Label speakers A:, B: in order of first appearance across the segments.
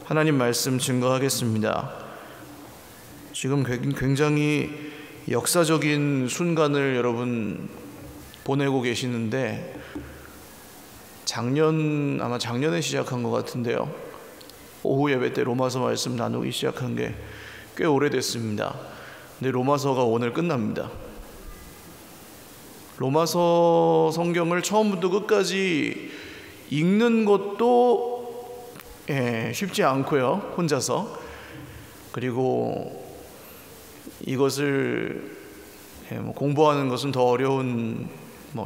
A: 하나님 말씀 증거하겠습니다. 지금 굉장히 역사적인 순간을 여러분 보내고 계시는데 아마 작년에 시작한 것 같은데요. 오후 예배 때 로마서 말씀 나누기 시작한 게 꽤 오래됐습니다. 근데 로마서가 오늘 끝납니다. 로마서 성경을 처음부터 끝까지 읽는 것도 쉽지 않고요, 혼자서. 그리고 이것을 공부하는 것은 더 어려운,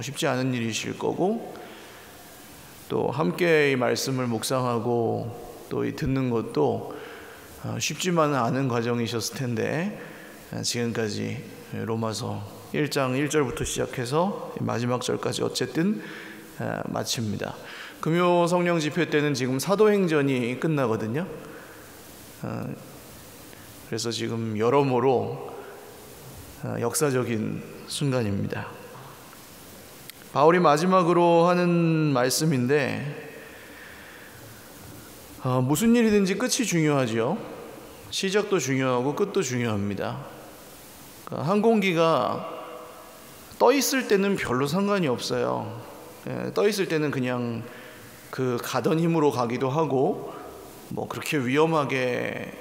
A: 쉽지 않은 일이실 거고, 또 함께 이 말씀을 묵상하고 또 이 듣는 것도 쉽지만은 않은 과정이셨을 텐데, 지금까지 로마서 1장 1절부터 시작해서 마지막 절까지 어쨌든 마칩니다. 금요 성령 집회 때는 지금 사도행전이 끝나거든요. 그래서 지금 여러모로 역사적인 순간입니다. 바울이 마지막으로 하는 말씀인데, 무슨 일이든지 끝이 중요하죠. 시작도 중요하고 끝도 중요합니다. 항공기가 떠 있을 때는 별로 상관이 없어요. 떠 있을 때는 그냥 가던 힘으로 가기도 하고 그렇게 위험하게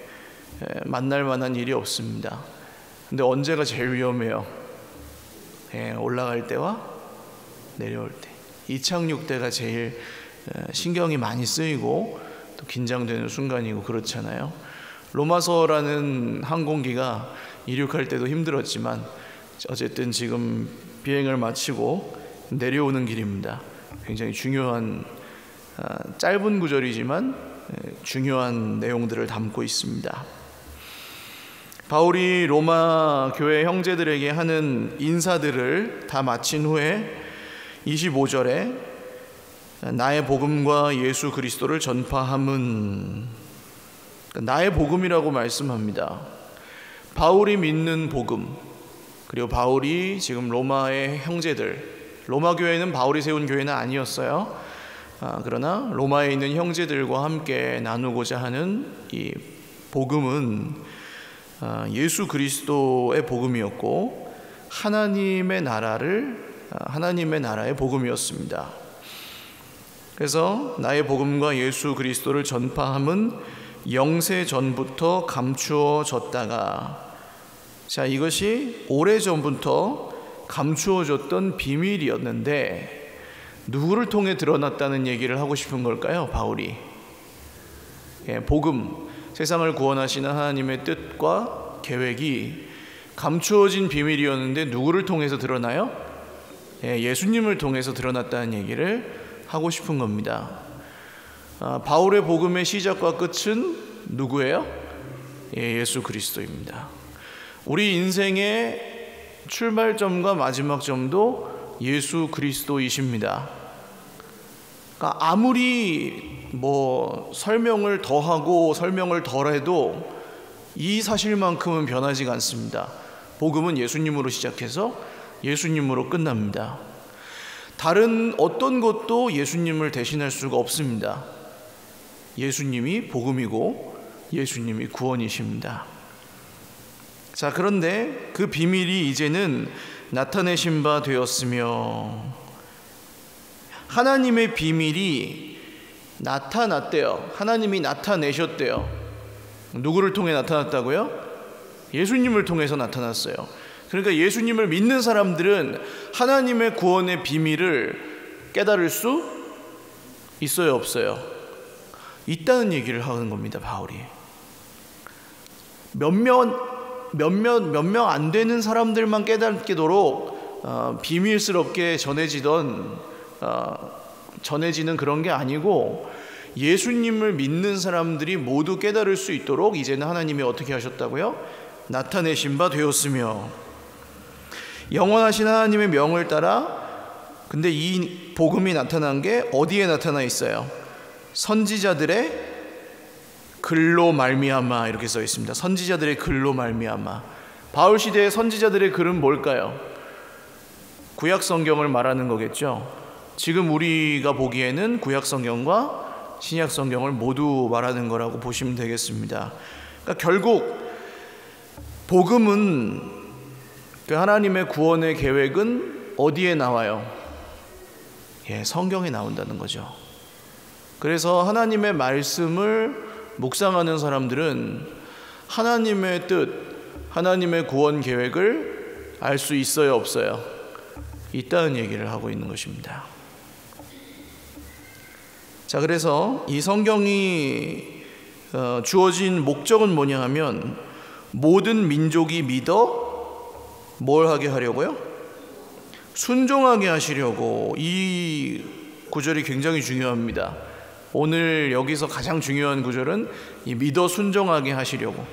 A: 만날 만한 일이 없습니다. 근데 언제가 제일 위험해요? 올라갈 때와 내려올 때. 이착륙 때가 제일 신경이 많이 쓰이고 또 긴장되는 순간이고 그렇잖아요. 로마서라는 항공기가 이륙할 때도 힘들었지만 어쨌든 지금 비행을 마치고 내려오는 길입니다. 굉장히 중요한, 짧은 구절이지만 중요한 내용들을 담고 있습니다. 바울이 로마 교회 형제들에게 하는 인사들을 다 마친 후에 25절에 나의 복음과 예수 그리스도를 전파함은, 나의 복음이라고 말씀합니다. 바울이 믿는 복음, 그리고 바울이 지금 로마의 형제들, 로마 교회는 바울이 세운 교회는 아니었어요. 그러나 로마에 있는 형제들과 함께 나누고자 하는 이 복음은 예수 그리스도의 복음이었고 하나님의 나라의 복음이었습니다. 그래서 나의 복음과 예수 그리스도를 전파함은 영세 전부터 감추어졌다가, 이것이 오래전부터 감추어졌던 비밀이었는데 누구를 통해 드러났다는 얘기를 하고 싶은 걸까요? 바울이 복음, 세상을 구원하시는 하나님의 뜻과 계획이 감추어진 비밀이었는데 누구를 통해서 드러나요? 예수님을 통해서 드러났다는 얘기를 하고 싶은 겁니다. 바울의 복음의 시작과 끝은 누구예요? 예수 그리스도입니다. 우리 인생의 출발점과 마지막 점도 예수 그리스도이십니다. 그러니까 아무리 설명을 더하고 설명을 덜해도 이 사실만큼은 변하지가 않습니다. 복음은 예수님으로 시작해서 예수님으로 끝납니다. 다른 어떤 것도 예수님을 대신할 수가 없습니다. 예수님이 복음이고 예수님이 구원이십니다. 그런데 그 비밀이 이제는 나타내신 바 되었으며, 하나님의 비밀이 나타났대요. 하나님이 나타내셨대요. 누구를 통해 나타났다고요? 예수님을 통해서 나타났어요. 그러니까 예수님을 믿는 사람들은 하나님의 구원의 비밀을 깨달을 수 있어요, 없어요? 있다는 얘기를 하는 겁니다, 바울이. 몇 명 안 되는 사람들만 깨닫도록 비밀스럽게 전해지는 그런 게 아니고, 예수님을 믿는 사람들이 모두 깨달을 수 있도록 이제는 하나님이 어떻게 하셨다고요? 나타내신 바 되었으며, 영원하신 하나님의 명을 따라. 근데 이 복음이 나타난 게 어디에 나타나 있어요? 선지자들의 글로 말미암아, 이렇게 써 있습니다. 선지자들의 글로 말미암아. 바울 시대의 선지자들의 글은 뭘까요? 구약 성경을 말하는 거겠죠. 지금 우리가 보기에는 구약 성경과 신약 성경을 모두 말하는 거라고 보시면 되겠습니다. 그러니까 결국 복음은, 그 하나님의 구원의 계획은 어디에 나와요? 성경에 나온다는 거죠. 그래서 하나님의 말씀을 묵상하는 사람들은 하나님의 뜻, 하나님의 구원 계획을 알 수 있어요, 없어요? 있다는 얘기를 하고 있는 것입니다. 자, 그래서 이 성경이 주어진 목적은 뭐냐 하면, 모든 민족이 믿어 뭘 하게 하려고요? 순종하게 하시려고. 이 구절이 굉장히 중요합니다. 오늘 여기서 가장 중요한 구절은 이 믿어 순종하게 하시려고,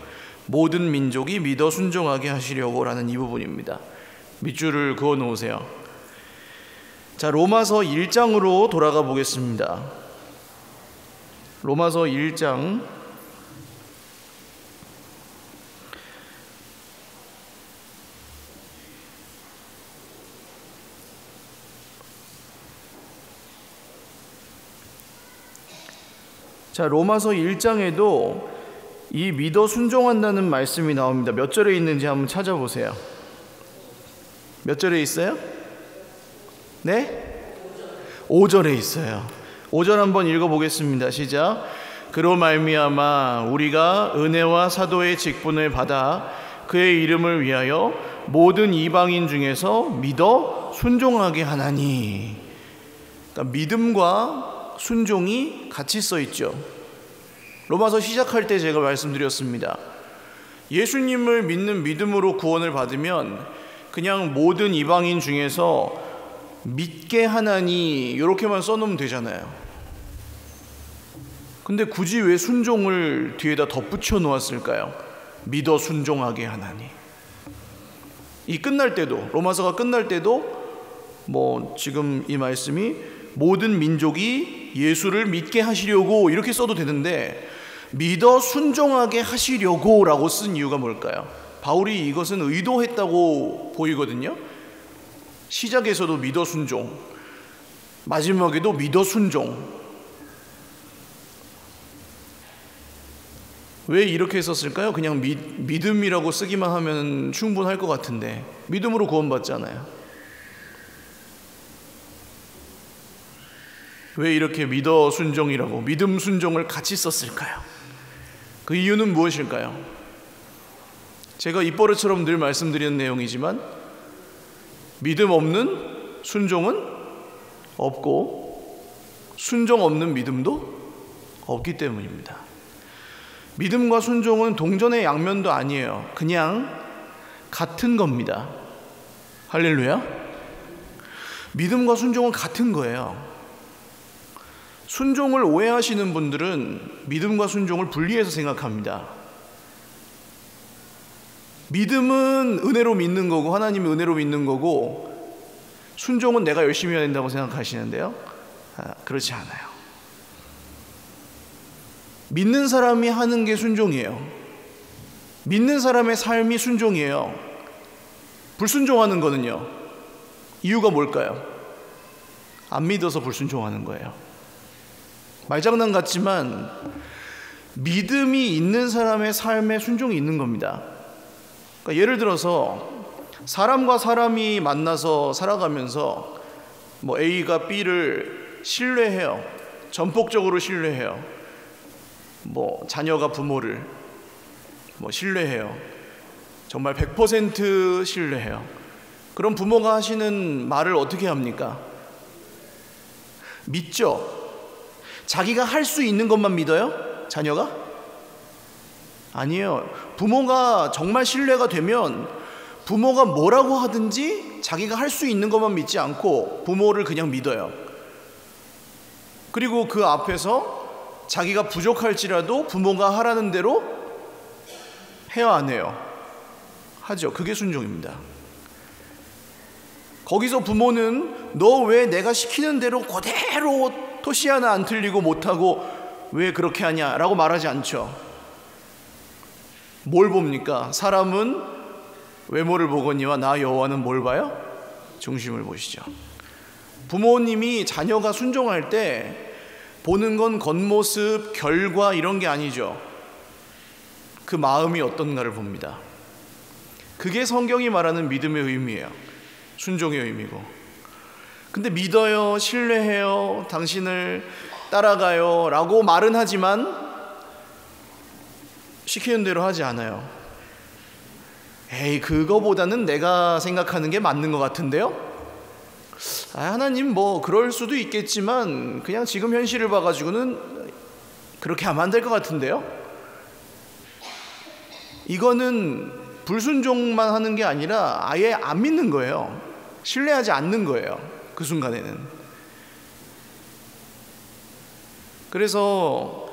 A: 모든 민족이 믿어 순종하게 하시려고 라는 이 부분입니다. 밑줄을 그어 놓으세요. 자, 로마서 1장으로 돌아가 보겠습니다. 로마서 1장 자, 로마서 1장에도 이 믿어 순종한다는 말씀이 나옵니다. 몇 절에 있는지 한번 찾아보세요. 몇 절에 있어요? 네? 5절에 있어요. 5절 한번 읽어보겠습니다. 시작. 그로 말미암아 우리가 은혜와 사도의 직분을 받아 그의 이름을 위하여 모든 이방인 중에서 믿어 순종하게 하나니. 그러니까 믿음과 순종이 같이 써 있죠. 로마서 시작할 때 제가 말씀드렸습니다. 예수님을 믿는 믿음으로 구원을 받으면 그냥 모든 이방인 중에서 믿게 하나니 이렇게만 써놓으면 되잖아요. 근데 굳이 왜 순종을 뒤에다 덧붙여 놓았을까요? 믿어 순종하게 하나니. 이 끝날 때도, 로마서가 끝날 때도 지금 이 말씀이 모든 민족이 예수를 믿게 하시려고 이렇게 써도 되는데, 믿어 순종하게 하시려고 라고 쓴 이유가 뭘까요? 바울이 이것은 의도했다고 보이거든요. 시작에서도 믿어 순종, 마지막에도 믿어 순종. 왜 이렇게 썼을까요? 그냥 믿음이라고 쓰기만 하면 충분할 것 같은데, 믿음으로 구원받잖아요. 왜 이렇게 믿어 순종이라고 믿음 순종을 같이 썼을까요? 그 이유는 무엇일까요? 제가 입버릇처럼 늘 말씀드리는 내용이지만, 믿음 없는 순종은 없고 순종 없는 믿음도 없기 때문입니다. 믿음과 순종은 동전의 양면도 아니에요. 그냥 같은 겁니다. 할렐루야. 믿음과 순종은 같은 거예요. 순종을 오해하시는 분들은 믿음과 순종을 분리해서 생각합니다. 믿음은 은혜로 믿는 거고, 하나님이 은혜로 믿는 거고, 순종은 내가 열심히 해야 된다고 생각하시는데요. 그렇지 않아요. 믿는 사람이 하는 게 순종이에요. 믿는 사람의 삶이 순종이에요. 불순종하는 거는요, 이유가 뭘까요? 안 믿어서 불순종하는 거예요. 말장난 같지만 믿음이 있는 사람의 삶에 순종이 있는 겁니다. 그러니까 예를 들어서 사람과 사람이 만나서 살아가면서 A가 B를 신뢰해요. 전폭적으로 신뢰해요. 자녀가 부모를 신뢰해요. 정말 100% 신뢰해요. 그럼 부모가 하시는 말을 어떻게 합니까? 믿죠? 자기가 할 수 있는 것만 믿어요? 자녀가? 아니에요. 부모가 정말 신뢰가 되면 부모가 뭐라고 하든지 자기가 할 수 있는 것만 믿지 않고 부모를 그냥 믿어요. 그리고 그 앞에서 자기가 부족할지라도 부모가 하라는 대로 해요, 안 해요? 하죠. 그게 순종입니다. 거기서 부모는 너 왜 내가 시키는 대로 그대로 토시 하나 안 틀리고 못하고 왜 그렇게 하냐 라고 말하지 않죠. 뭘 봅니까? 사람은 외모를 보거니와 나 여호와는 뭘 봐요? 중심을 보시죠. 부모님이 자녀가 순종할 때 보는 건 겉모습, 결과 이런 게 아니죠. 그 마음이 어떤가를 봅니다. 그게 성경이 말하는 믿음의 의미예요. 순종의 의미고. 근데 믿어요, 신뢰해요, 당신을 따라가요 라고 말은 하지만 시키는 대로 하지 않아요. 에이, 그거보다는 내가 생각하는 게 맞는 것 같은데요? 하나님 뭐 그럴 수도 있겠지만 그냥 지금 현실을 봐가지고는 그렇게 하면 안 될 것 같은데요? 이거는 불순종만 하는 게 아니라 아예 안 믿는 거예요. 신뢰하지 않는 거예요. 그 순간에는. 그래서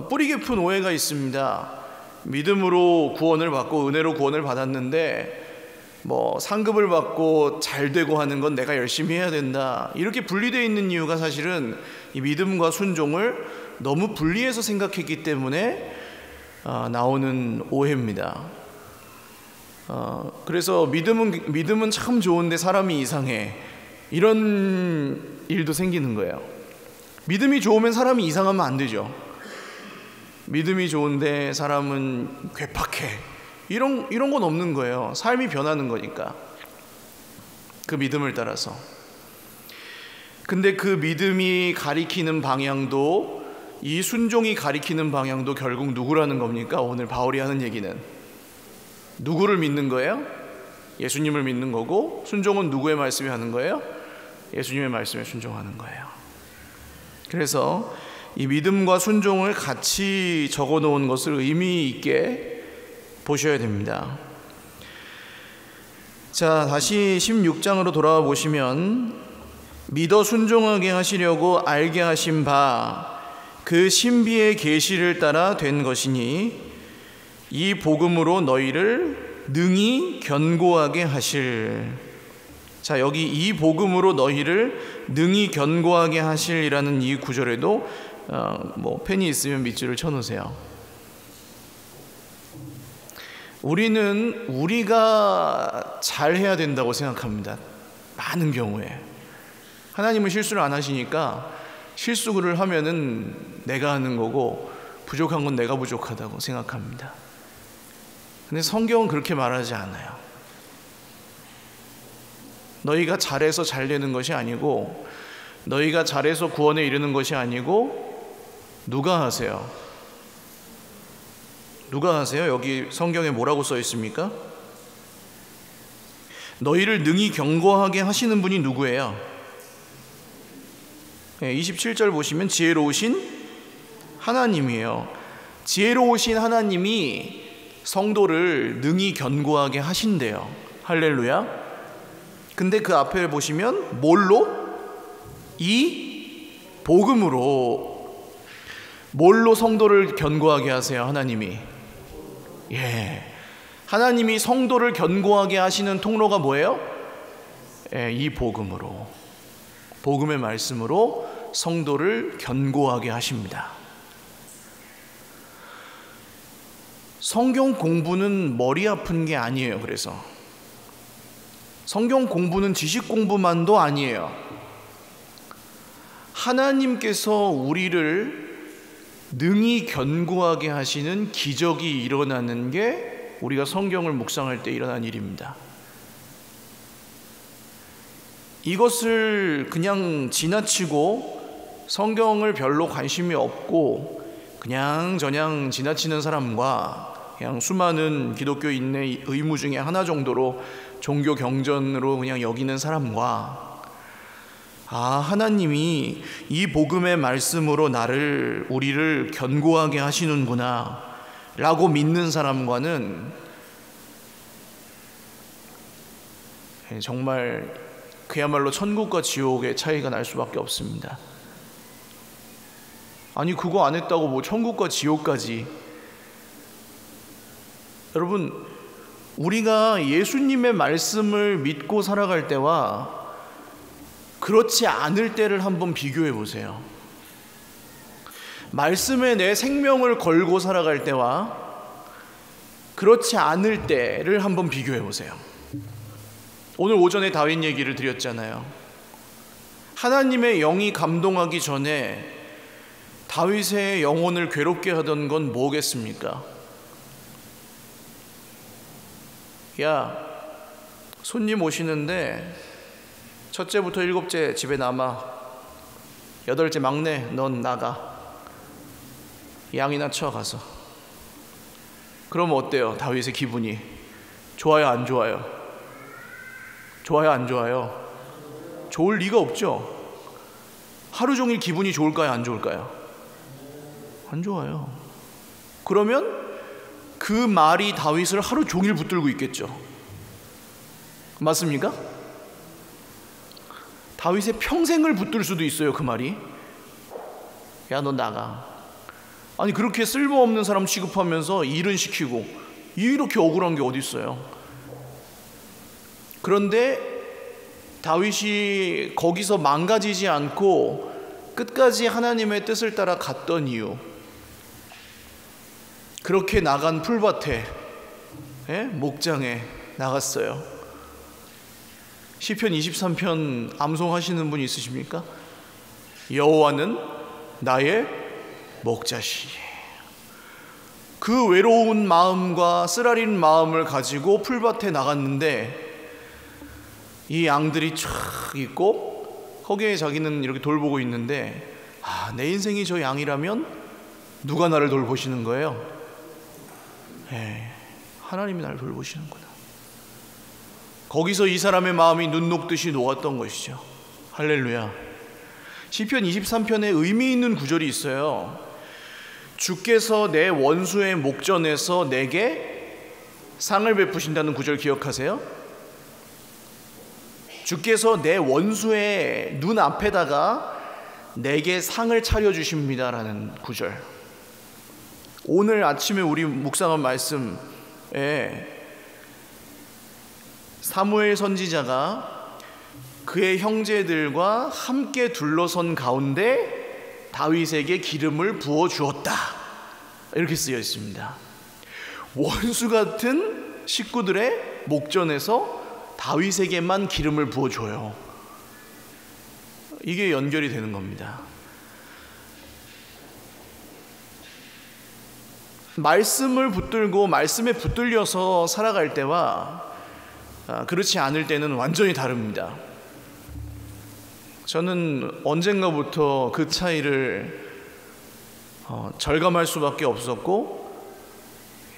A: 뿌리 깊은 오해가 있습니다. 믿음으로 구원을 받고 은혜로 구원을 받았는데 뭐 상급을 받고 잘 되고 하는 건 내가 열심히 해야 된다. 이렇게 분리되어 있는 이유가 사실은 이 믿음과 순종을 너무 분리해서 생각했기 때문에 나오는 오해입니다. 그래서 믿음은 참 좋은데 사람이 이상해. 이런 일도 생기는 거예요. 믿음이 좋으면 사람이 이상하면 안 되죠. 믿음이 좋은데 사람은 괴팍해. 이런 건 없는 거예요. 삶이 변하는 거니까. 그 믿음을 따라서. 근데 그 믿음이 가리키는 방향도, 이 순종이 가리키는 방향도 결국 누구라는 겁니까? 오늘 바울이 하는 얘기는. 누구를 믿는 거예요? 예수님을 믿는 거고, 순종은 누구의 말씀에 하는 거예요? 예수님의 말씀에 순종하는 거예요. 그래서 이 믿음과 순종을 같이 적어 놓은 것을 의미 있게 보셔야 됩니다. 자, 다시 16장으로 돌아와 보시면 믿어 순종하게 하시려고 알게 하신 바 그 신비의 계시를 따라 된 것이니 이 복음으로 너희를 능히 견고하게 하실. 자, 여기 이 복음으로 너희를 능히 견고하게 하실이라는 이 구절에도 뭐 펜이 있으면 밑줄을 쳐놓으세요. 우리는 우리가 잘해야 된다고 생각합니다. 많은 경우에 하나님은 실수를 안 하시니까 실수를 하면은 내가 하는 거고 부족한 건 내가 부족하다고 생각합니다. 근데 성경은 그렇게 말하지 않아요. 너희가 잘해서 잘 되는 것이 아니고, 너희가 잘해서 구원에 이르는 것이 아니고, 누가 하세요? 누가 하세요? 여기 성경에 뭐라고 써 있습니까? 너희를 능히 견고하게 하시는 분이 누구예요? 27절 보시면 지혜로우신 하나님이에요. 지혜로우신 하나님이 성도를 능히 견고하게 하신대요. 할렐루야. 근데 그 앞에 보시면 뭘로? 이 복음으로. 뭘로 성도를 견고하게 하세요? 하나님이. 하나님이 성도를 견고하게 하시는 통로가 뭐예요? 이 복음으로. 복음의 말씀으로 성도를 견고하게 하십니다. 성경 공부는 머리 아픈 게 아니에요. 그래서 성경 공부는 지식 공부만도 아니에요. 하나님께서 우리를 능히 견고하게 하시는 기적이 일어나는 게 우리가 성경을 묵상할 때 일어난 일입니다. 이것을 그냥 지나치고 성경을 별로 관심이 없고 그냥 저냥 지나치는 사람과 그냥 수많은 기독교인의 의무 중에 하나 정도로 종교 경전으로 그냥 여기는 사람과 하나님이 이 복음의 말씀으로 우리를 견고하게 하시는구나 라고 믿는 사람과는 정말 그야말로 천국과 지옥의 차이가 날 수밖에 없습니다. 아니 그거 안 했다고 뭐 천국과 지옥까지. 여러분, 우리가 예수님의 말씀을 믿고 살아갈 때와 그렇지 않을 때를 한번 비교해 보세요. 말씀에 내 생명을 걸고 살아갈 때와 그렇지 않을 때를 한번 비교해 보세요. 오늘 오전에 다윗 얘기를 드렸잖아요. 하나님의 영이 감동하기 전에 다윗의 영혼을 괴롭게 하던 건 뭐겠습니까? 야, 손님 오시는데 첫째부터 일곱째 집에 남아, 여덟째 막내 넌 나가, 양이나 쳐 가서. 그럼 어때요? 다윗의 기분이 좋아요, 안 좋아요? 좋아요, 안 좋아요? 좋을 리가 없죠. 하루 종일 기분이 좋을까요, 안 좋을까요? 안 좋아요. 그러면 그 말이 다윗을 하루 종일 붙들고 있겠죠. 맞습니까? 다윗의 평생을 붙들 수도 있어요, 그 말이. 야, 너 나가. 아니, 그렇게 쓸모없는 사람 취급하면서 일은 시키고, 이렇게 억울한 게 어디 있어요? 그런데 다윗이 거기서 망가지지 않고 끝까지 하나님의 뜻을 따라 갔던 이유, 그렇게 나간 풀밭에, 목장에 나갔어요. 시편 23편 암송하시는 분 있으십니까? 여호와는 나의 목자시니. 그 외로운 마음과 쓰라린 마음을 가지고 풀밭에 나갔는데 이 양들이 쫙 있고 거기에 자기는 이렇게 돌보고 있는데, 내 인생이 저 양이라면 누가 나를 돌보시는 거예요? 하나님이 나를 돌보시는구나. 거기서 이 사람의 마음이 눈 녹듯이 녹았던 것이죠. 할렐루야. 시편 23편에 의미 있는 구절이 있어요. 주께서 내 원수의 목전에서 내게 상을 베푸신다는 구절 기억하세요? 주께서 내 원수의 눈앞에다가 내게 상을 차려주십니다라는 구절. 오늘 아침에 우리 묵상한 말씀에 사무엘 선지자가 그의 형제들과 함께 둘러선 가운데 다윗에게 기름을 부어주었다, 이렇게 쓰여 있습니다. 원수 같은 식구들의 목전에서 다윗에게만 기름을 부어줘요. 이게 연결이 되는 겁니다. 말씀을 붙들고 말씀에 붙들려서 살아갈 때와 그렇지 않을 때는 완전히 다릅니다. 저는 언젠가부터 그 차이를 절감할 수밖에 없었고,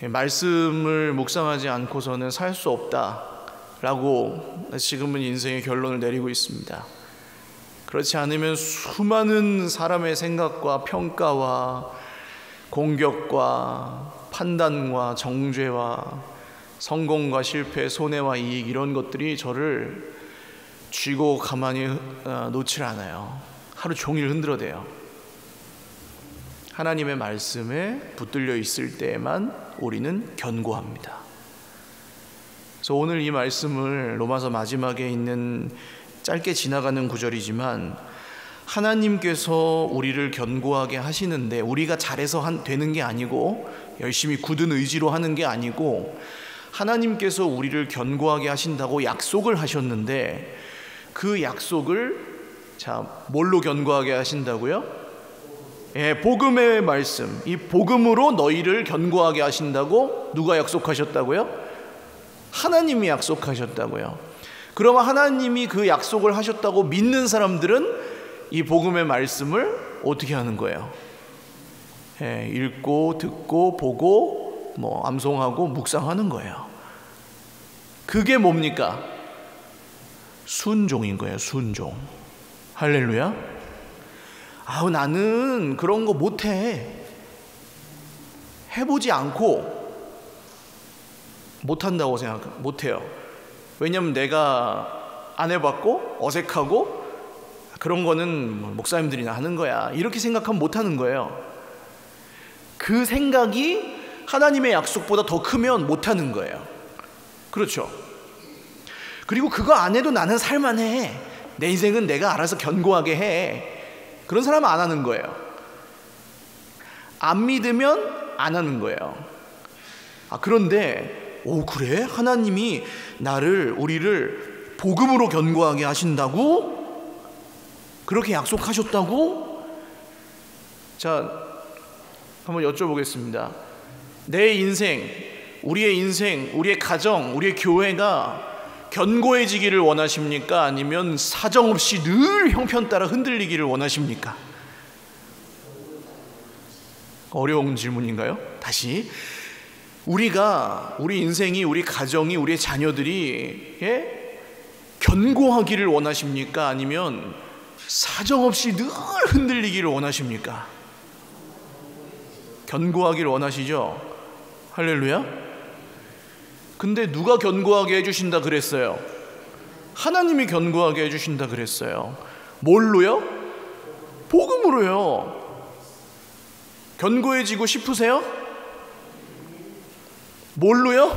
A: 말씀을 묵상하지 않고서는 살 수 없다라고 지금은 인생의 결론을 내리고 있습니다. 그렇지 않으면 수많은 사람의 생각과 평가와 공격과 판단과 정죄와 성공과 실패, 손해와 이익, 이런 것들이 저를 쥐고 가만히 놓질 않아요. 하루 종일 흔들어대요. 하나님의 말씀에 붙들려 있을 때에만 우리는 견고합니다. 그래서 오늘 이 말씀을 로마서 마지막에 있는 짧게 지나가는 구절이지만, 하나님께서 우리를 견고하게 하시는데 우리가 잘해서 되는 게 아니고, 열심히 굳은 의지로 하는 게 아니고, 하나님께서 우리를 견고하게 하신다고 약속을 하셨는데, 그 약속을 뭘로 견고하게 하신다고요? 복음의 말씀, 이 복음으로 너희를 견고하게 하신다고 누가 약속하셨다고요? 하나님이 약속하셨다고요. 그러면 하나님이 그 약속을 하셨다고 믿는 사람들은 이 복음의 말씀을 어떻게 하는 거예요? 읽고 듣고 보고 암송하고 묵상하는 거예요. 그게 뭡니까? 순종인 거예요. 순종. 할렐루야. 나는 그런 거 못해. 해보지 않고 못한다고 못해요. 왜냐하면 내가 안 해봤고 어색하고 그런 거는 목사님들이나 하는 거야, 이렇게 생각하면 못하는 거예요. 그 생각이 하나님의 약속보다 더 크면 못하는 거예요. 그렇죠? 그리고 그거 안 해도 나는 살만해, 내 인생은 내가 알아서 견고하게 해, 그런 사람은 안 하는 거예요. 안 믿으면 안 하는 거예요. 그런데 그래? 하나님이 우리를 복음으로 견고하게 하신다고? 그렇게 약속하셨다고? 자, 한번 여쭤보겠습니다. 내 인생, 우리의 가정, 우리의 교회가 견고해지기를 원하십니까? 아니면 사정없이 늘 형편 따라 흔들리기를 원하십니까? 어려운 질문인가요? 다시, 우리 인생이, 우리 가정이, 우리의 자녀들이 견고하기를 원하십니까? 아니면 사정없이 늘 흔들리기를 원하십니까? 견고하기를 원하시죠? 할렐루야. 근데 누가 견고하게 해주신다 그랬어요? 하나님이 견고하게 해주신다 그랬어요. 뭘로요? 복음으로요. 견고해지고 싶으세요? 뭘로요?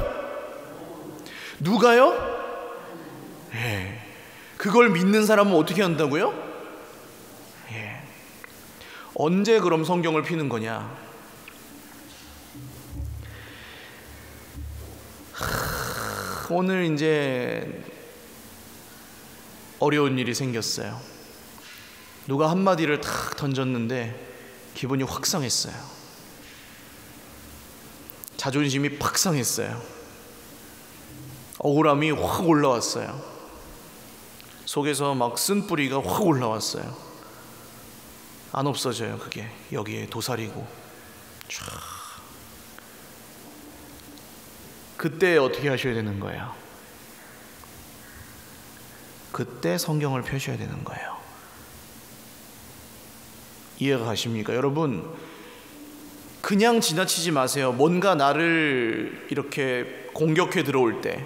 A: 누가요? 그걸 믿는 사람은 어떻게 한다고요? 언제 그럼 성경을 피는 거냐? 오늘 이제 어려운 일이 생겼어요. 누가 한마디를 탁 던졌는데 기분이 확 상했어요. 자존심이 팍 상했어요. 억울함이 확 올라왔어요. 속에서 막 쓴뿌리가 확 올라왔어요. 안 없어져요. 그게 여기에 도사리고 쫙. 그때 어떻게 하셔야 되는 거예요? 그때 성경을 펴셔야 되는 거예요. 이해가 가십니까? 여러분, 그냥 지나치지 마세요. 뭔가 나를 이렇게 공격해 들어올 때,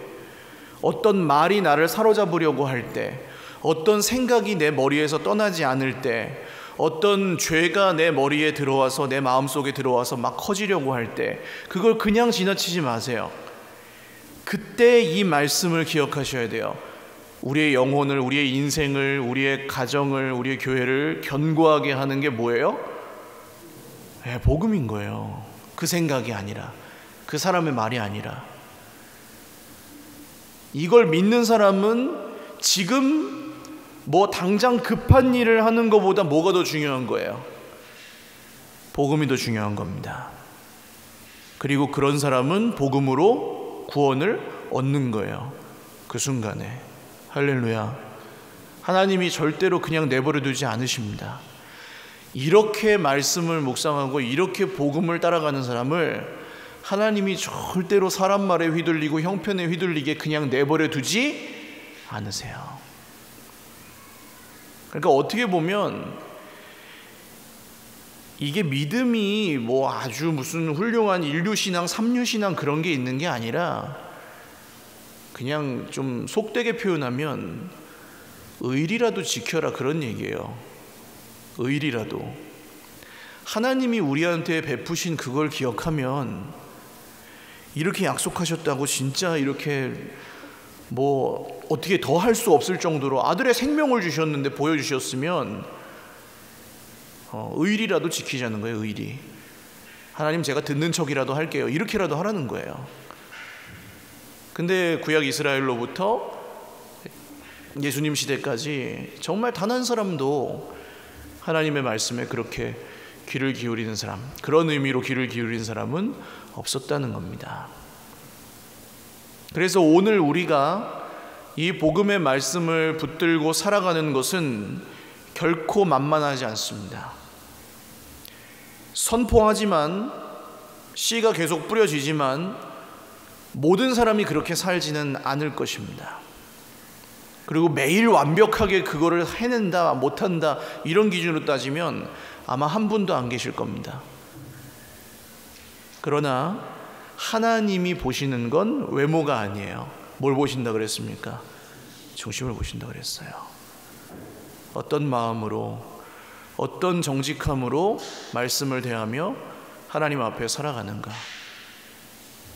A: 어떤 말이 나를 사로잡으려고 할 때, 어떤 생각이 내 머리에서 떠나지 않을 때, 어떤 죄가 내 머리에 들어와서 내 마음속에 들어와서 막 커지려고 할 때, 그걸 그냥 지나치지 마세요. 그때 이 말씀을 기억하셔야 돼요. 우리의 영혼을, 우리의 인생을, 우리의 가정을, 우리의 교회를 견고하게 하는 게 뭐예요? 복음인 거예요. 그 생각이 아니라, 그 사람의 말이 아니라. 이걸 믿는 사람은 지금 뭐 당장 급한 일을 하는 것보다 뭐가 더 중요한 거예요? 복음이 더 중요한 겁니다. 그리고 그런 사람은 복음으로 구원을 얻는 거예요. 그 순간에. 할렐루야. 하나님이 절대로 그냥 내버려 두지 않으십니다. 이렇게 말씀을 묵상하고 이렇게 복음을 따라가는 사람을 하나님이 절대로 사람 말에 휘둘리고 형편에 휘둘리게 그냥 내버려 두지 않으세요. 그러니까 어떻게 보면 이게 믿음이 뭐 아주 무슨 훌륭한 인류신앙, 삼류신앙 그런 게 있는 게 아니라 그냥 좀 속되게 표현하면 의리라도 지켜라 그런 얘기예요. 의리라도. 하나님이 우리한테 베푸신 그걸 기억하면 이렇게 약속하셨다고 진짜 이렇게 뭐 어떻게 더 할 수 없을 정도로 아들의 생명을 주셨는데 보여주셨으면 의리라도 지키자는 거예요. 의리. 하나님 제가 듣는 척이라도 할게요. 이렇게라도 하라는 거예요. 근데 구약 이스라엘로부터 예수님 시대까지 정말 단 한 사람도 하나님의 말씀에 그렇게 귀를 기울이는 사람, 그런 의미로 귀를 기울이는 사람은 없었다는 겁니다. 그래서 오늘 우리가 이 복음의 말씀을 붙들고 살아가는 것은 결코 만만하지 않습니다. 선포하지만, 씨가 계속 뿌려지지만 모든 사람이 그렇게 살지는 않을 것입니다. 그리고 매일 완벽하게 그거를 해낸다, 못한다 이런 기준으로 따지면 아마 한 분도 안 계실 겁니다. 그러나 하나님이 보시는 건 외모가 아니에요. 뭘 보신다 그랬습니까? 중심을 보신다 그랬어요. 어떤 마음으로, 어떤 정직함으로 말씀을 대하며 하나님 앞에 살아가는가.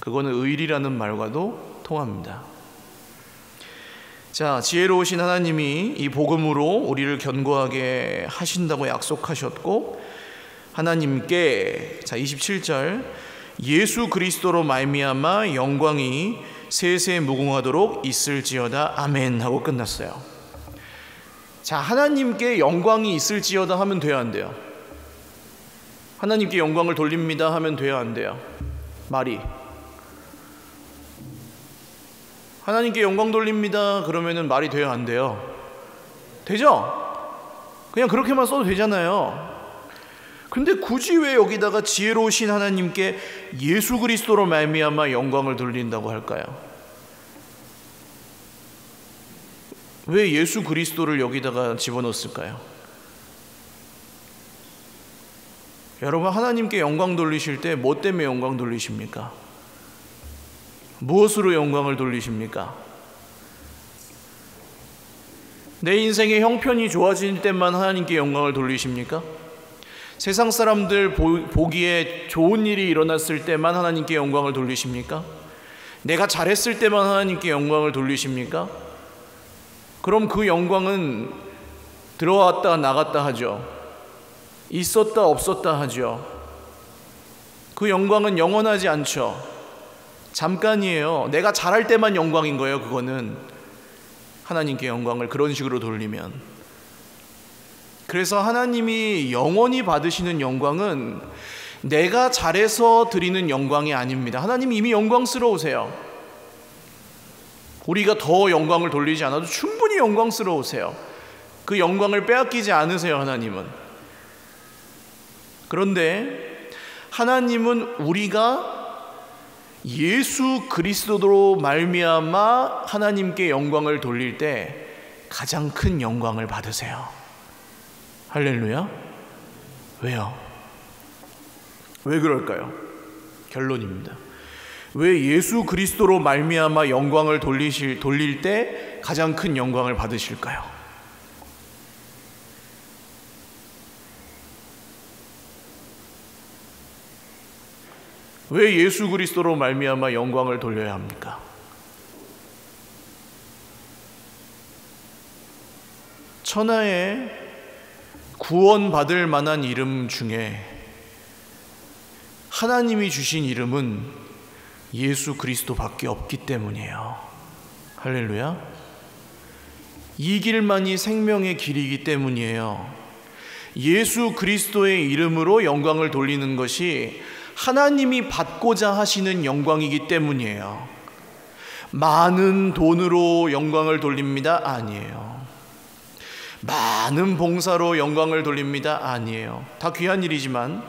A: 그거는 의리라는 말과도 통합니다. 자, 지혜로우신 하나님이 이 복음으로 우리를 견고하게 하신다고 약속하셨고, 하나님께, 자 27절, 예수 그리스도로 말미암아 영광이 세세 무궁하도록 있을지어다 아멘 하고 끝났어요. 자, 하나님께 영광이 있을지어다 하면 돼요, 안 돼요? 하나님께 영광을 돌립니다 하면 돼요, 안 돼요? 말이. 하나님께 영광 돌립니다 그러면은 말이 돼요, 안 돼요? 되죠? 그냥 그렇게만 써도 되잖아요. 근데 굳이 왜 여기다가 지혜로우신 하나님께 예수 그리스도로 말미암아 영광을 돌린다고 할까요? 왜 예수 그리스도를 여기다가 집어넣었을까요? 여러분, 하나님께 영광 돌리실 때 뭐 때문에 영광 돌리십니까? 무엇으로 영광을 돌리십니까? 내 인생의 형편이 좋아질 때만 하나님께 영광을 돌리십니까? 세상 사람들 보기에 좋은 일이 일어났을 때만 하나님께 영광을 돌리십니까? 내가 잘했을 때만 하나님께 영광을 돌리십니까? 그럼 그 영광은 들어왔다 나갔다 하죠. 있었다 없었다 하죠. 그 영광은 영원하지 않죠. 잠깐이에요. 내가 잘할 때만 영광인 거예요. 그거는 하나님께 영광을 그런 식으로 돌리면. 그래서 하나님이 영원히 받으시는 영광은 내가 잘해서 드리는 영광이 아닙니다. 하나님이 이미 영광스러우세요. 우리가 더 영광을 돌리지 않아도 충분히 영광스러우세요. 그 영광을 빼앗기지 않으세요, 하나님은. 그런데 하나님은 우리가 예수 그리스도로 말미암아 하나님께 영광을 돌릴 때 가장 큰 영광을 받으세요. 할렐루야. 왜요? 왜 그럴까요? 결론입니다. 왜 예수 그리스도로 말미암아 영광을 돌릴 때 가장 큰 영광을 받으실까요? 왜 예수 그리스도로 말미암아 영광을 돌려야 합니까? 천하에 구원받을 만한 이름 중에 하나님이 주신 이름은 예수 그리스도밖에 없기 때문이에요. 할렐루야. 이 길만이 생명의 길이기 때문이에요. 예수 그리스도의 이름으로 영광을 돌리는 것이 하나님이 받고자 하시는 영광이기 때문이에요. 많은 돈으로 영광을 돌립니다? 아니에요. 많은 봉사로 영광을 돌립니다? 아니에요. 다 귀한 일이지만,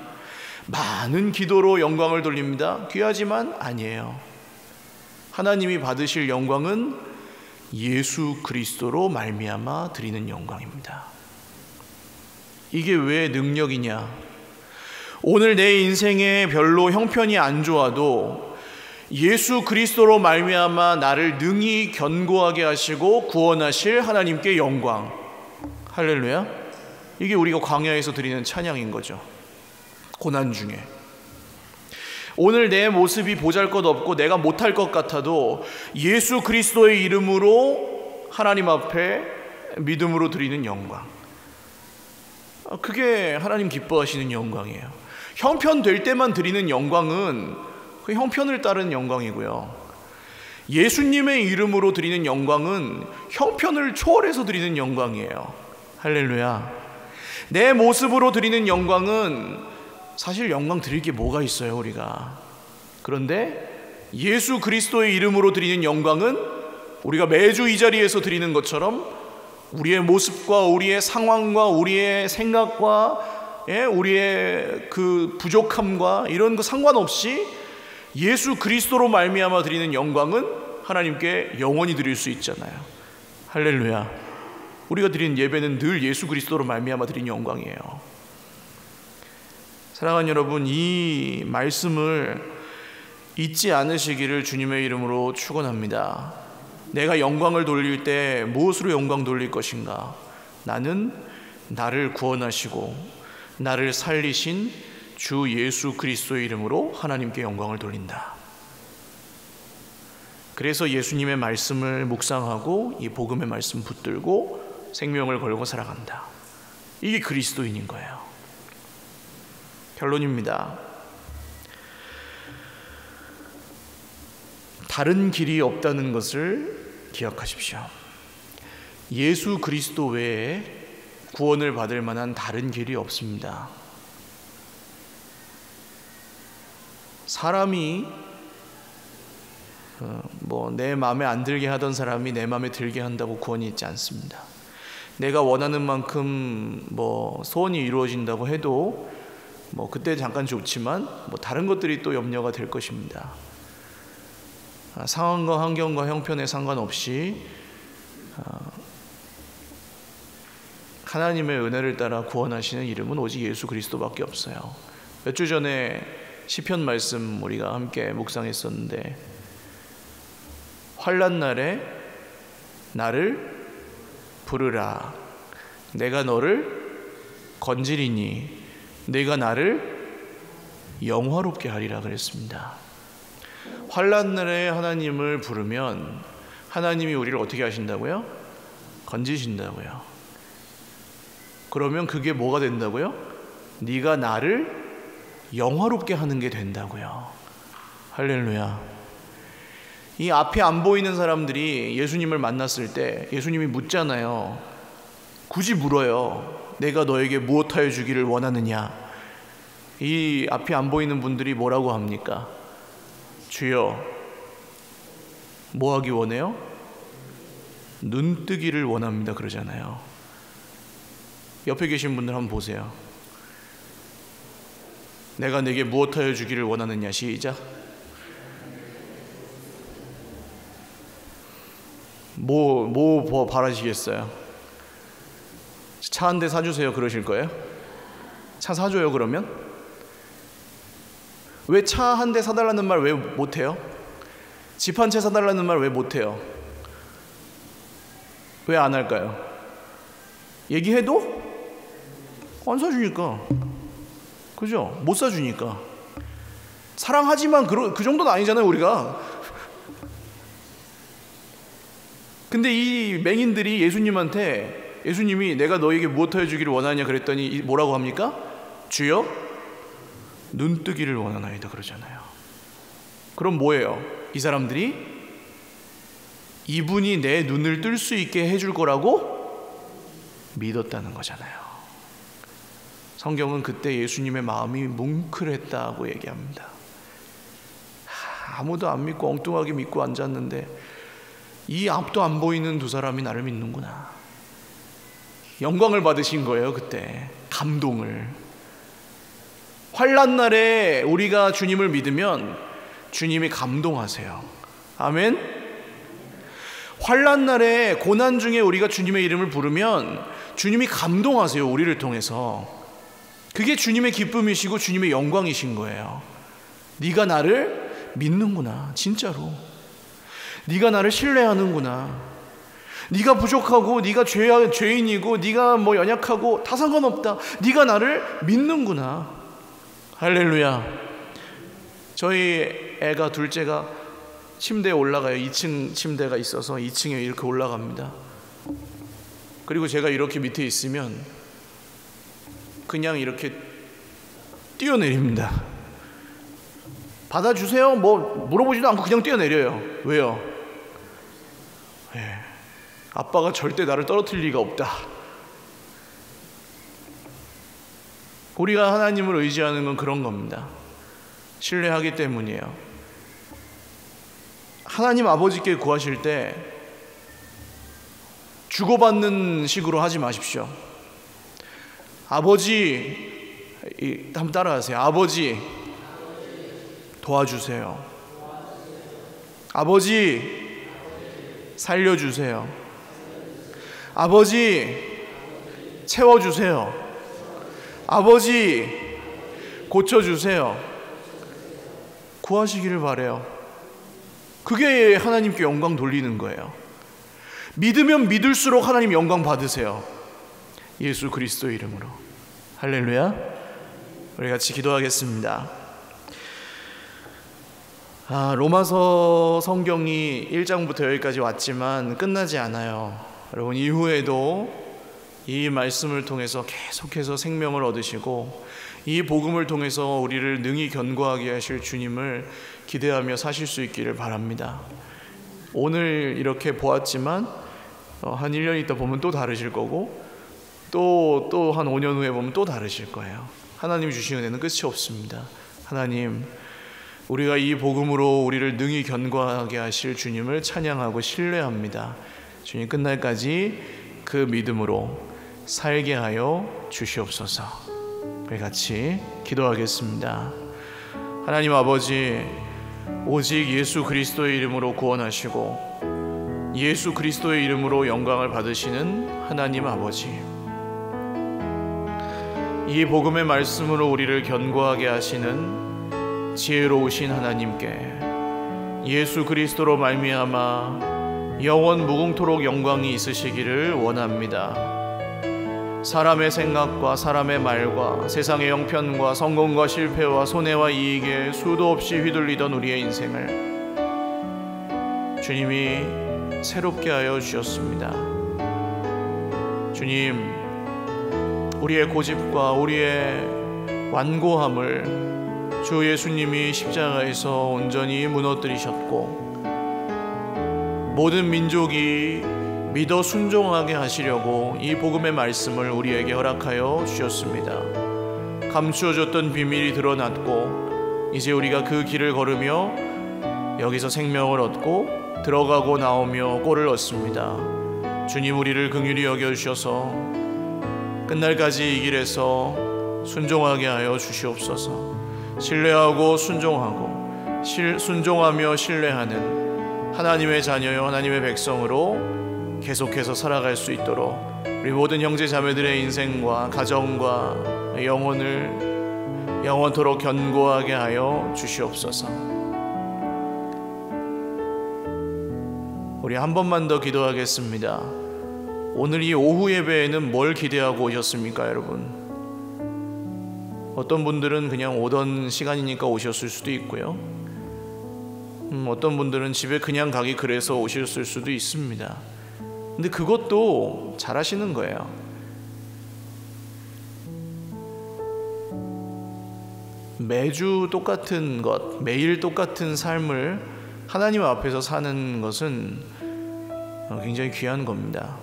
A: 많은 기도로 영광을 돌립니다? 귀하지만 아니에요. 하나님이 받으실 영광은 예수 그리스도로 말미암아 드리는 영광입니다. 이게 왜 능력이냐? 오늘 내 인생에 별로 형편이 안 좋아도 예수 그리스도로 말미암아 나를 능히 견고하게 하시고 구원하실 하나님께 영광. 할렐루야. 이게 우리가 광야에서 드리는 찬양인 거죠. 고난 중에. 오늘 내 모습이 보잘것없고 내가 못할 것 같아도 예수 그리스도의 이름으로 하나님 앞에 믿음으로 드리는 영광. 그게 하나님 기뻐하시는 영광이에요. 형편 될 때만 드리는 영광은 그 형편을 따른 영광이고요. 예수님의 이름으로 드리는 영광은 형편을 초월해서 드리는 영광이에요. 할렐루야. 내 모습으로 드리는 영광은 사실 영광 드릴 게 뭐가 있어요, 우리가. 그런데 예수 그리스도의 이름으로 드리는 영광은 우리가 매주 이 자리에서 드리는 것처럼 우리의 모습과 우리의 상황과 우리의 생각과 우리의 그 부족함과 이런 거 상관없이 예수 그리스도로 말미암아 드리는 영광은 하나님께 영원히 드릴 수 있잖아요. 할렐루야. 우리가 드리는 예배는 늘 예수 그리스도로 말미암아 드리는 영광이에요. 사랑하는 여러분, 이 말씀을 잊지 않으시기를 주님의 이름으로 축원합니다. 내가 영광을 돌릴 때 무엇으로 영광 돌릴 것인가? 나는 나를 구원하시고 나를 살리신 주 예수 그리스도의 이름으로 하나님께 영광을 돌린다. 그래서 예수님의 말씀을 묵상하고 이 복음의 말씀 붙들고 생명을 걸고 살아간다. 이게 그리스도인인 거예요. 결론입니다. 다른 길이 없다는 것을 기억하십시오. 예수 그리스도 외에 구원을 받을 만한 다른 길이 없습니다. 사람이 내 마음에 안 들게 하던 사람이 내 마음에 들게 한다고 구원이 있지 않습니다. 내가 원하는 만큼 소원이 이루어진다고 해도 그때 잠깐 좋지만 다른 것들이 또 염려가 될 것입니다. 상황과 환경과 형편에 상관없이 하나님의 은혜를 따라 구원하시는 이름은 오직 예수 그리스도밖에 없어요. 몇 주 전에 시편 말씀 우리가 함께 묵상했었는데, 환난 날에 나를 부르라, 내가 너를 건지리니 내가 나를 영화롭게 하리라 그랬습니다. 환난 날에 하나님을 부르면 하나님이 우리를 어떻게 하신다고요? 건지신다고요. 그러면 그게 뭐가 된다고요? 네가 나를 영화롭게 하는 게 된다고요. 할렐루야. 이 앞에 안 보이는 사람들이 예수님을 만났을 때 예수님이 묻잖아요. 굳이 물어요. 내가 너에게 무엇하여 주기를 원하느냐. 이 앞에 안 보이는 분들이 뭐라고 합니까? 주여, 뭐 하기 원해요? 눈 뜨기를 원합니다 그러잖아요. 옆에 계신 분들 한번 보세요. 내가 내게 무엇하여 주기를 원하느냐. 시작. 뭐 바라시겠어요? 차 한 대 사주세요 그러실 거예요? 차 사줘요 그러면? 왜 차 한 대 사달라는 말 왜 못해요? 집 한 채 사달라는 말 왜 못해요? 왜 안 할까요? 얘기해도 안 사주니까. 그죠? 못 사주니까. 사랑하지만 그 정도는 아니잖아요 우리가. 근데 이 맹인들이 예수님이 내가 너에게 무엇하여 주기를 원하냐 그랬더니 뭐라고 합니까? 주여, 눈 뜨기를 원하나이다 그러잖아요. 그럼 뭐예요? 이 사람들이 이분이 내 눈을 뜰 수 있게 해줄 거라고 믿었다는 거잖아요. 성경은 그때 예수님의 마음이 뭉클했다고 얘기합니다. 아무도 안 믿고 엉뚱하게 믿고 앉았는데 이 앞도 안 보이는 두 사람이 나를 믿는구나. 영광을 받으신 거예요. 그때 감동을. 환난 날에 우리가 주님을 믿으면 주님이 감동하세요. 아멘. 환난 날에 고난 중에 우리가 주님의 이름을 부르면 주님이 감동하세요. 우리를 통해서. 그게 주님의 기쁨이시고 주님의 영광이신 거예요. 네가 나를 믿는구나. 진짜로 네가 나를 신뢰하는구나. 네가 부족하고 네가 죄인이고 네가 연약하고 다 상관없다. 네가 나를 믿는구나. 할렐루야. 저희 애가 둘째가 침대에 올라가요. 2층 침대가 있어서 2층에 이렇게 올라갑니다. 그리고 제가 이렇게 밑에 있으면 그냥 이렇게 뛰어내립니다. 받아주세요 물어보지도 않고 그냥 뛰어내려요. 왜요? 아빠가 절대 나를 떨어뜨릴 리가 없다. 우리가 하나님을 의지하는 건 그런 겁니다. 신뢰하기 때문이에요. 하나님 아버지께 구하실 때 주고받는 식으로 하지 마십시오. 아버지, 한번 따라하세요. 아버지 도와주세요. 아버지 살려주세요. 아버지 채워주세요. 아버지 고쳐주세요. 구하시기를 바래요. 그게 하나님께 영광 돌리는 거예요. 믿으면 믿을수록 하나님 영광 받으세요. 예수 그리스도 이름으로. 할렐루야. 우리 같이 기도하겠습니다. 로마서 성경이 1장부터 여기까지 왔지만 끝나지 않아요. 여러분 이후에도 이 말씀을 통해서 계속해서 생명을 얻으시고 이 복음을 통해서 우리를 능히 견고하게 하실 주님을 기대하며 사실 수 있기를 바랍니다. 오늘 이렇게 보았지만 한 1년 있다 보면 또 다르실 거고 또 한 5년 후에 보면 또 다르실 거예요. 하나님이 주신 은혜는 끝이 없습니다. 하나님 우리가 이 복음으로 우리를 능히 견고하게 하실 주님을 찬양하고 신뢰합니다. 주님 끝날까지 그 믿음으로 살게 하여 주시옵소서. 우리 같이 기도하겠습니다. 하나님 아버지, 오직 예수 그리스도의 이름으로 구원하시고 예수 그리스도의 이름으로 영광을 받으시는 하나님 아버지, 이 복음의 말씀으로 우리를 견고하게 하시는 지혜로우신 하나님께 예수 그리스도로 말미암아 영원 무궁토록 영광이 있으시기를 원합니다. 사람의 생각과 사람의 말과 세상의 형편과 성공과 실패와 손해와 이익에 수도 없이 휘둘리던 우리의 인생을 주님이 새롭게 하여 주셨습니다. 주님, 우리의 고집과 우리의 완고함을 주 예수님이 십자가에서 온전히 무너뜨리셨고, 모든 민족이 믿어 순종하게 하시려고 이 복음의 말씀을 우리에게 허락하여 주셨습니다. 감추어졌던 비밀이 드러났고 이제 우리가 그 길을 걸으며 여기서 생명을 얻고 들어가고 나오며 꼴을 얻습니다. 주님, 우리를 긍휼히 여겨주셔서 끝날까지 이 길에서 순종하게 하여 주시옵소서. 신뢰하고 순종하고 순종하며 신뢰하는 하나님의 자녀요 하나님의 백성으로 계속해서 살아갈 수 있도록 우리 모든 형제 자매들의 인생과 가정과 영혼을 영원토록 견고하게 하여 주시옵소서. 우리 한 번만 더 기도하겠습니다. 오늘 이 오후 예배에는 뭘 기대하고 오셨습니까, 여러분? 어떤 분들은 그냥 오던 시간이니까 오셨을 수도 있고요. 어떤 분들은 집에 그냥 가기 그래서 오셨을 수도 있습니다. 근데 그것도 잘하시는 거예요. 매주 똑같은 것, 매일 똑같은 삶을 하나님 앞에서 사는 것은 굉장히 귀한 겁니다.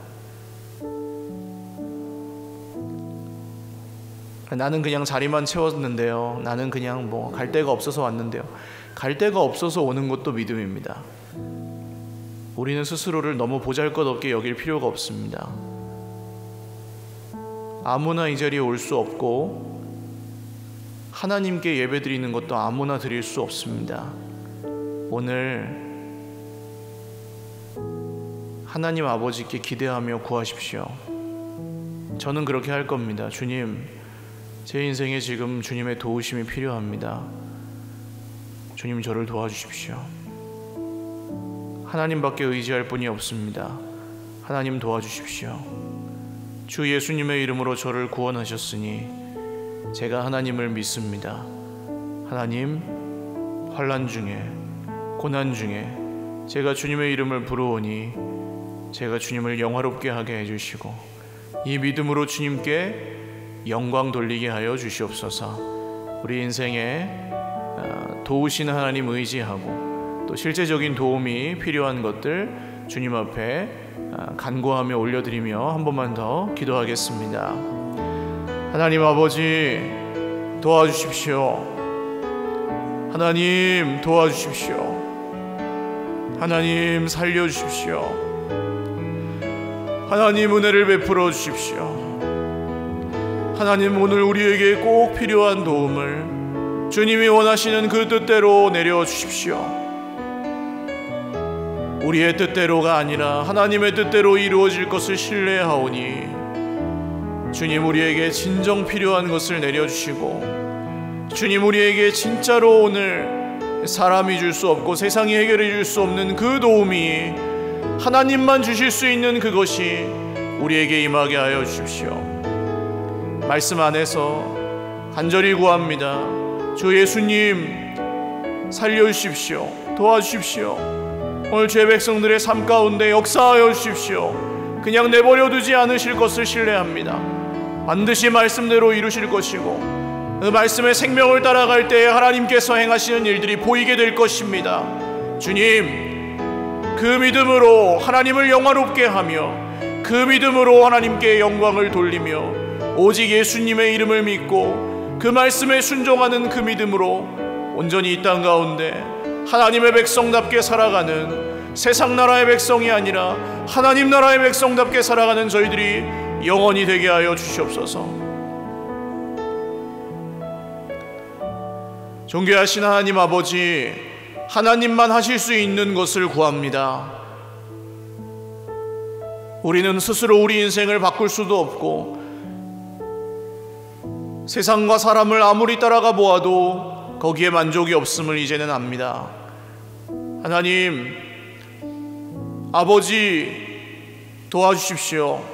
A: 나는 그냥 자리만 채웠는데요, 나는 그냥 뭐 갈 데가 없어서 왔는데요. 갈 데가 없어서 오는 것도 믿음입니다. 우리는 스스로를 너무 보잘것없게 여길 필요가 없습니다. 아무나 이 자리에 올 수 없고 하나님께 예배드리는 것도 아무나 드릴 수 없습니다. 오늘 하나님 아버지께 기대하며 구하십시오. 저는 그렇게 할 겁니다. 주님, 제 인생에 지금 주님의 도우심이 필요합니다. 주님, 저를 도와주십시오. 하나님밖에 의지할 분이 없습니다. 하나님 도와주십시오. 주 예수님의 이름으로 저를 구원하셨으니 제가 하나님을 믿습니다. 하나님, 환난 중에 고난 중에 제가 주님의 이름을 부르오니 제가 주님을 영화롭게 하게 해주시고 이 믿음으로 주님께 영광 돌리게 하여 주시옵소서. 우리 인생에 도우시는 하나님 의지하고 또 실제적인 도움이 필요한 것들 주님 앞에 간구하며 올려드리며 한 번만 더 기도하겠습니다. 하나님 아버지, 도와주십시오. 하나님 도와주십시오. 하나님 살려주십시오. 하나님 은혜를 베풀어 주십시오. 하나님, 오늘 우리에게 꼭 필요한 도움을 주님이 원하시는 그 뜻대로 내려주십시오. 우리의 뜻대로가 아니라 하나님의 뜻대로 이루어질 것을 신뢰하오니 주님, 우리에게 진정 필요한 것을 내려주시고 주님, 우리에게 진짜로 오늘 사람이 줄 수 없고 세상이 해결해 줄 수 없는 그 도움이 하나님만 주실 수 있는 그것이 우리에게 임하게 하여 주십시오. 말씀 안에서 간절히 구합니다. 주 예수님, 살려주십시오. 도와주십시오. 오늘 죄 백성들의 삶 가운데 역사하여 주십시오. 그냥 내버려 두지 않으실 것을 신뢰합니다. 반드시 말씀대로 이루실 것이고 그 말씀의 생명을 따라갈 때에 하나님께서 행하시는 일들이 보이게 될 것입니다. 주님, 그 믿음으로 하나님을 영화롭게 하며 그 믿음으로 하나님께 영광을 돌리며 오직 예수님의 이름을 믿고 그 말씀에 순종하는 그 믿음으로 온전히 이 땅 가운데 하나님의 백성답게 살아가는, 세상 나라의 백성이 아니라 하나님 나라의 백성답게 살아가는 저희들이 영원히 되게 하여 주시옵소서. 존귀하신 하나님 아버지, 하나님만 하실 수 있는 것을 구합니다. 우리는 스스로 우리 인생을 바꿀 수도 없고, 세상과 사람을 아무리 따라가 보아도 거기에 만족이 없음을 이제는 압니다. 하나님 아버지, 도와주십시오.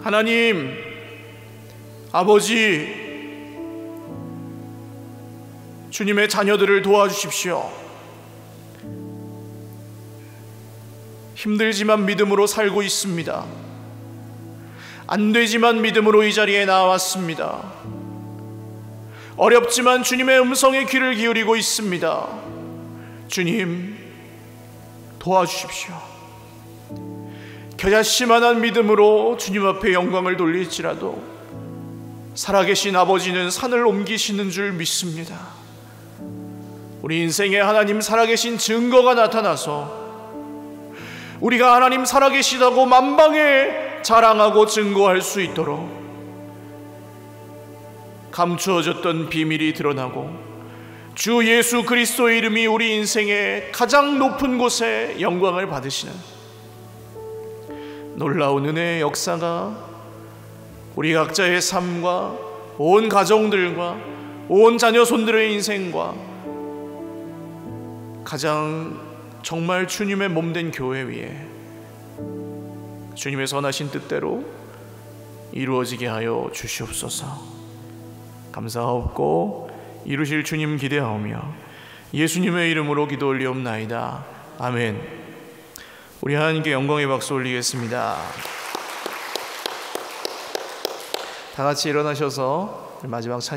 A: 하나님 아버지, 주님의 자녀들을 도와주십시오. 힘들지만 믿음으로 살고 있습니다. 안 되지만 믿음으로 이 자리에 나왔습니다. 어렵지만 주님의 음성에 귀를 기울이고 있습니다. 주님 도와주십시오. 겨자씨만한 믿음으로 주님 앞에 영광을 돌릴지라도 살아계신 아버지는 산을 옮기시는 줄 믿습니다. 우리 인생에 하나님 살아계신 증거가 나타나서 우리가 하나님 살아계시다고 만방에 자랑하고 증거할 수 있도록 감추어졌던 비밀이 드러나고 주 예수 그리스도의 이름이 우리 인생의 가장 높은 곳에 영광을 받으시는 놀라운 은혜의 역사가 우리 각자의 삶과 온 가정들과 온 자녀손들의 인생과 가장 정말 주님의 몸된 교회 위에 주님의 선하신 뜻대로 이루어지게 하여 주시옵소서. 감사하옵고 이루실 주님 기대하오며 예수님의 이름으로 기도 올리옵나이다. 아멘. 우리 하나님께 영광의 박수 올리겠습니다. 다 같이 일어나셔서 마지막 찬양